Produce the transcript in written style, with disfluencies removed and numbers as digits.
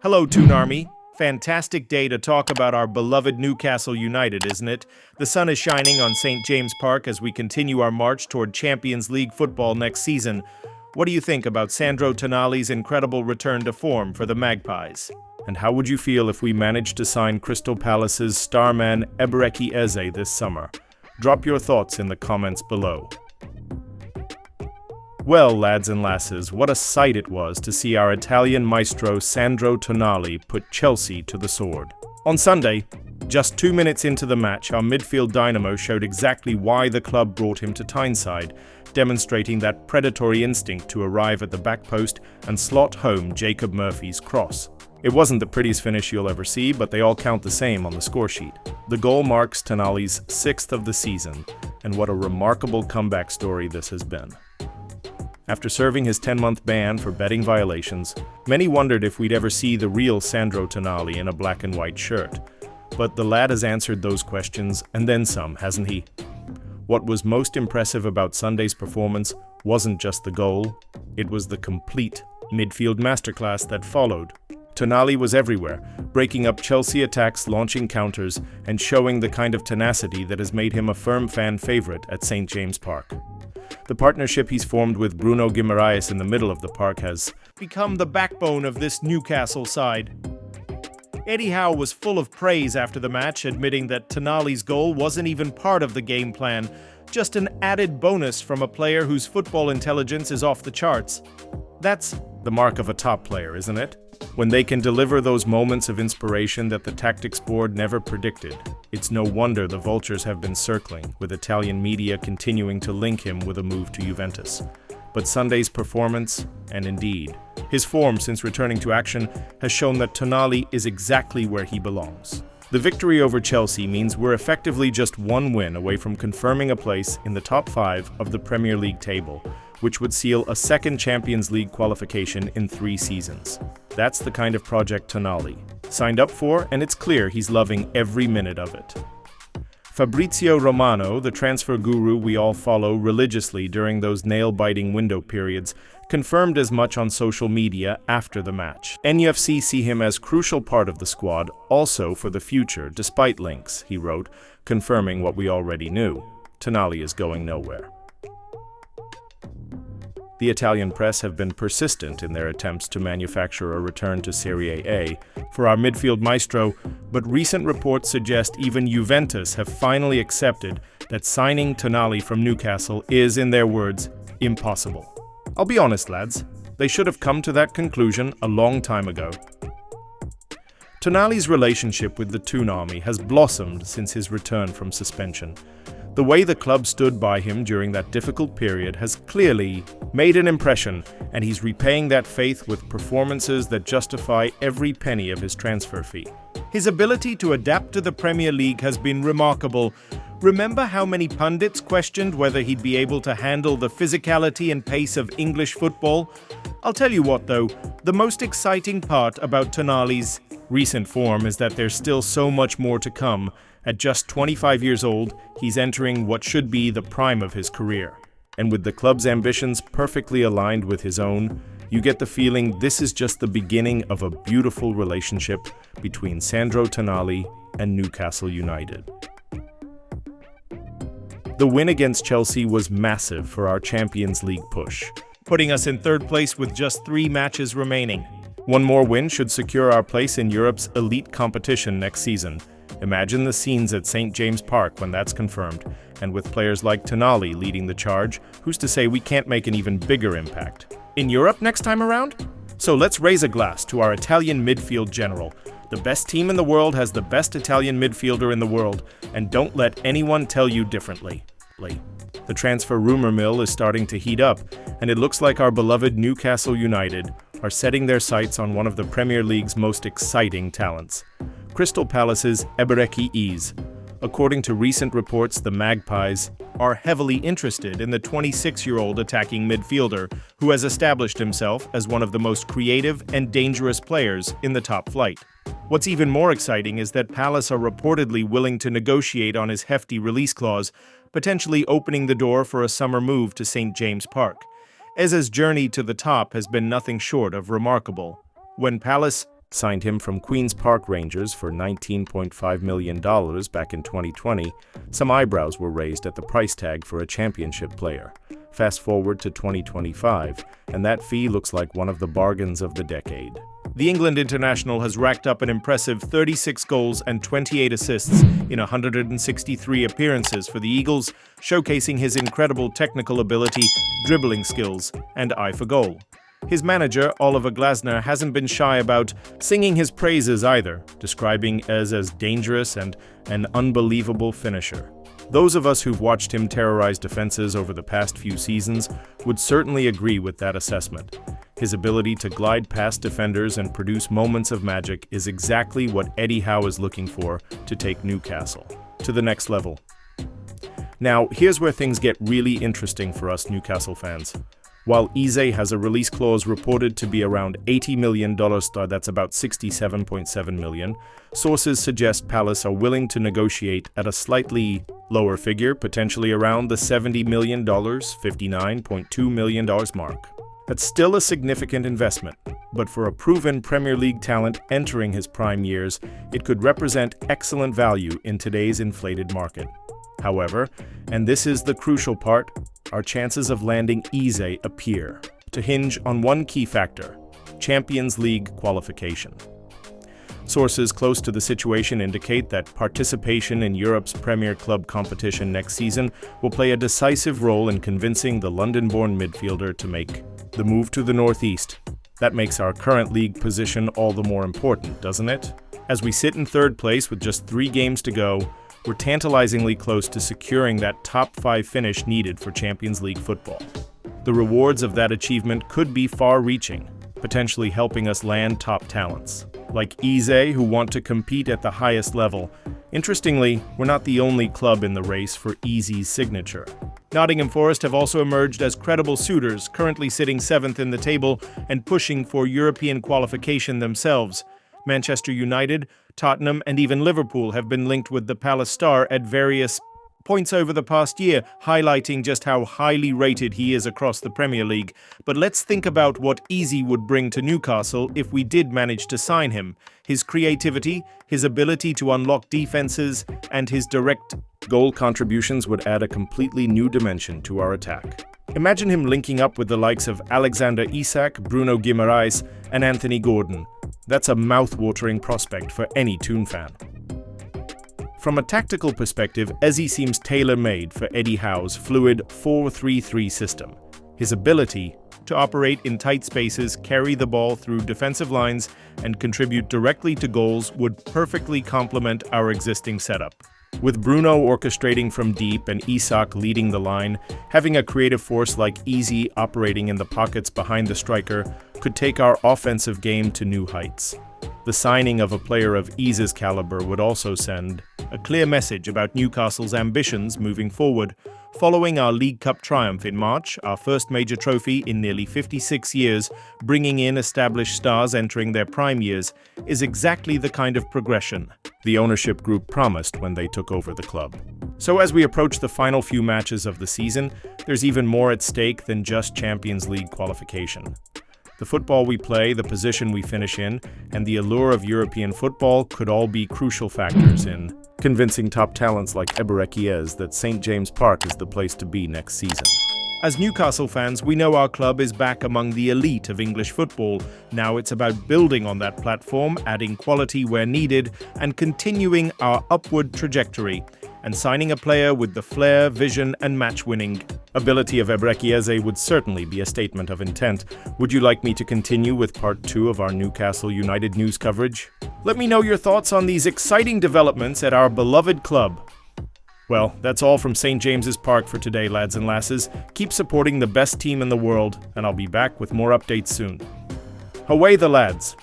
Hello, Toon Army. Fantastic day to talk about our beloved Newcastle United, isn't it? The sun is shining on St. James Park as we continue our march toward Champions League football next season. What do you think about Sandro Tonali's incredible return to form for the Magpies? And how would you feel if we managed to sign Crystal Palace's starman Ebereki Eze this summer? Drop your thoughts in the comments below. Well, lads and lasses, what a sight it was to see our Italian maestro Sandro Tonali put Chelsea to the sword. On Sunday, just 2 minutes into the match, our midfield dynamo showed exactly why the club brought him to Tyneside, demonstrating that predatory instinct to arrive at the back post and slot home Jacob Murphy's cross. It wasn't the prettiest finish you'll ever see, but they all count the same on the scoresheet. The goal marks Tonali's 6th of the season, and what a remarkable comeback story this has been. After serving his 10-month ban for betting violations, many wondered if we'd ever see the real Sandro Tonali in a black and white shirt. But the lad has answered those questions, and then some, hasn't he? What was most impressive about Sunday's performance wasn't just the goal, it was the complete midfield masterclass that followed. Tonali was everywhere, breaking up Chelsea attacks, launching counters, and showing the kind of tenacity that has made him a firm fan favorite at St. James Park. The partnership he's formed with Bruno Guimaraes in the middle of the park has become the backbone of this Newcastle side. Eddie Howe was full of praise after the match, admitting that Tonali's goal wasn't even part of the game plan, just an added bonus from a player whose football intelligence is off the charts. That's the mark of a top player, isn't it? When they can deliver those moments of inspiration that the tactics board never predicted. It's no wonder the vultures have been circling, with Italian media continuing to link him with a move to Juventus. But Sunday's performance, and indeed, his form since returning to action, has shown that Tonali is exactly where he belongs. The victory over Chelsea means we're effectively just one win away from confirming a place in the top 5 of the Premier League table, which would seal a second Champions League qualification in 3 seasons. That's the kind of project Tonali signed up for, and it's clear he's loving every minute of it. Fabrizio Romano, the transfer guru we all follow religiously during those nail-biting window periods, confirmed as much on social media after the match. NUFC see him as crucial part of the squad, also for the future, despite links, he wrote, confirming what we already knew. Tonali is going nowhere. The Italian press have been persistent in their attempts to manufacture a return to Serie A for our midfield maestro, but recent reports suggest even Juventus have finally accepted that signing Tonali from Newcastle is, in their words, impossible. I'll be honest, lads, they should have come to that conclusion a long time ago. Tonali's relationship with the Toon Army has blossomed since his return from suspension. The way the club stood by him during that difficult period has clearly made an impression, and he's repaying that faith with performances that justify every penny of his transfer fee. His ability to adapt to the Premier League has been remarkable. Remember how many pundits questioned whether he'd be able to handle the physicality and pace of English football? I'll tell you what though, the most exciting part about Tonali's recent form is that there's still so much more to come. At just 25 years old, he's entering what should be the prime of his career. And with the club's ambitions perfectly aligned with his own, you get the feeling this is just the beginning of a beautiful relationship between Sandro Tonali and Newcastle United. The win against Chelsea was massive for our Champions League push, putting us in 3rd place with just 3 matches remaining. One more win should secure our place in Europe's elite competition next season. Imagine the scenes at St. James Park when that's confirmed, and with players like Tonali leading the charge, who's to say we can't make an even bigger impact? In Europe next time around? So let's raise a glass to our Italian midfield general. The best team in the world has the best Italian midfielder in the world, and don't let anyone tell you differently. The transfer rumor mill is starting to heat up, and it looks like our beloved Newcastle United are setting their sights on one of the Premier League's most exciting talents. Crystal Palace's Ebereki Eze. According to recent reports, the Magpies are heavily interested in the 26-year-old attacking midfielder who has established himself as one of the most creative and dangerous players in the top flight. What's even more exciting is that Palace are reportedly willing to negotiate on his hefty release clause, potentially opening the door for a summer move to St. James Park. Eze's journey to the top has been nothing short of remarkable. When Palace signed him from Queen's Park Rangers for $19.5 million back in 2020, some eyebrows were raised at the price tag for a championship player. Fast forward to 2025, and that fee looks like one of the bargains of the decade. The England international has racked up an impressive 36 goals and 28 assists in 163 appearances for the Eagles, showcasing his incredible technical ability, dribbling skills, and eye for goal. His manager, Oliver Glasner, hasn't been shy about singing his praises either, describing as dangerous and an unbelievable finisher. Those of us who've watched him terrorize defenses over the past few seasons would certainly agree with that assessment. His ability to glide past defenders and produce moments of magic is exactly what Eddie Howe is looking for to take Newcastle to the next level. Now, here's where things get really interesting for us Newcastle fans. While Eze has a release clause reported to be around $80 million, that's about $67.7 million, sources suggest Palace are willing to negotiate at a slightly lower figure, potentially around the $70 million, $59.2 million mark. That's still a significant investment, but for a proven Premier League talent entering his prime years, it could represent excellent value in today's inflated market. However, and this is the crucial part, our chances of landing Eze appear to hinge on one key factor: Champions League qualification. Sources close to the situation indicate that participation in Europe's Premier Club competition next season will play a decisive role in convincing the London-born midfielder to make the move to the northeast. That makes our current league position all the more important, doesn't it? As we sit in third place with just 3 games to go, we're tantalizingly close to securing that top 5 finish needed for Champions League football. The rewards of that achievement could be far-reaching, potentially helping us land top talents, like Eze, who want to compete at the highest level. Interestingly, we're not the only club in the race for Eze's signature. Nottingham Forest have also emerged as credible suitors, currently sitting 7th in the table and pushing for European qualification themselves. Manchester United, Tottenham, and even Liverpool have been linked with the Palace star at various points over the past year, highlighting just how highly rated he is across the Premier League. But let's think about what Eze would bring to Newcastle if we did manage to sign him. His creativity, his ability to unlock defenses, and his direct goal contributions would add a completely new dimension to our attack. Imagine him linking up with the likes of Alexander Isak, Bruno Guimaraes, and Anthony Gordon. That's a mouth-watering prospect for any Toon fan. From a tactical perspective, Eze seems tailor-made for Eddie Howe's fluid 4-3-3 system. His ability to operate in tight spaces, carry the ball through defensive lines, and contribute directly to goals would perfectly complement our existing setup. With Bruno orchestrating from deep and Isak leading the line, having a creative force like Eze operating in the pockets behind the striker could take our offensive game to new heights. The signing of a player of Eze's caliber would also send a clear message about Newcastle's ambitions moving forward. Following our League Cup triumph in March, our first major trophy in nearly 56 years, bringing in established stars entering their prime years, is exactly the kind of progression the ownership group promised when they took over the club. So as we approach the final few matches of the season, there's even more at stake than just Champions League qualification. The football we play, the position we finish in, and the allure of European football could all be crucial factors in convincing top talents like Eberechiez that St. James Park is the place to be next season. As Newcastle fans, we know our club is back among the elite of English football. Now it's about building on that platform, adding quality where needed, and continuing our upward trajectory, and signing a player with the flair, vision, and match-winning ability of Eberechiez would certainly be a statement of intent. Would you like me to continue with part 2 of our Newcastle United news coverage? Let me know your thoughts on these exciting developments at our beloved club. Well, that's all from St. James's Park for today, lads and lasses. Keep supporting the best team in the world, and I'll be back with more updates soon. Away the lads.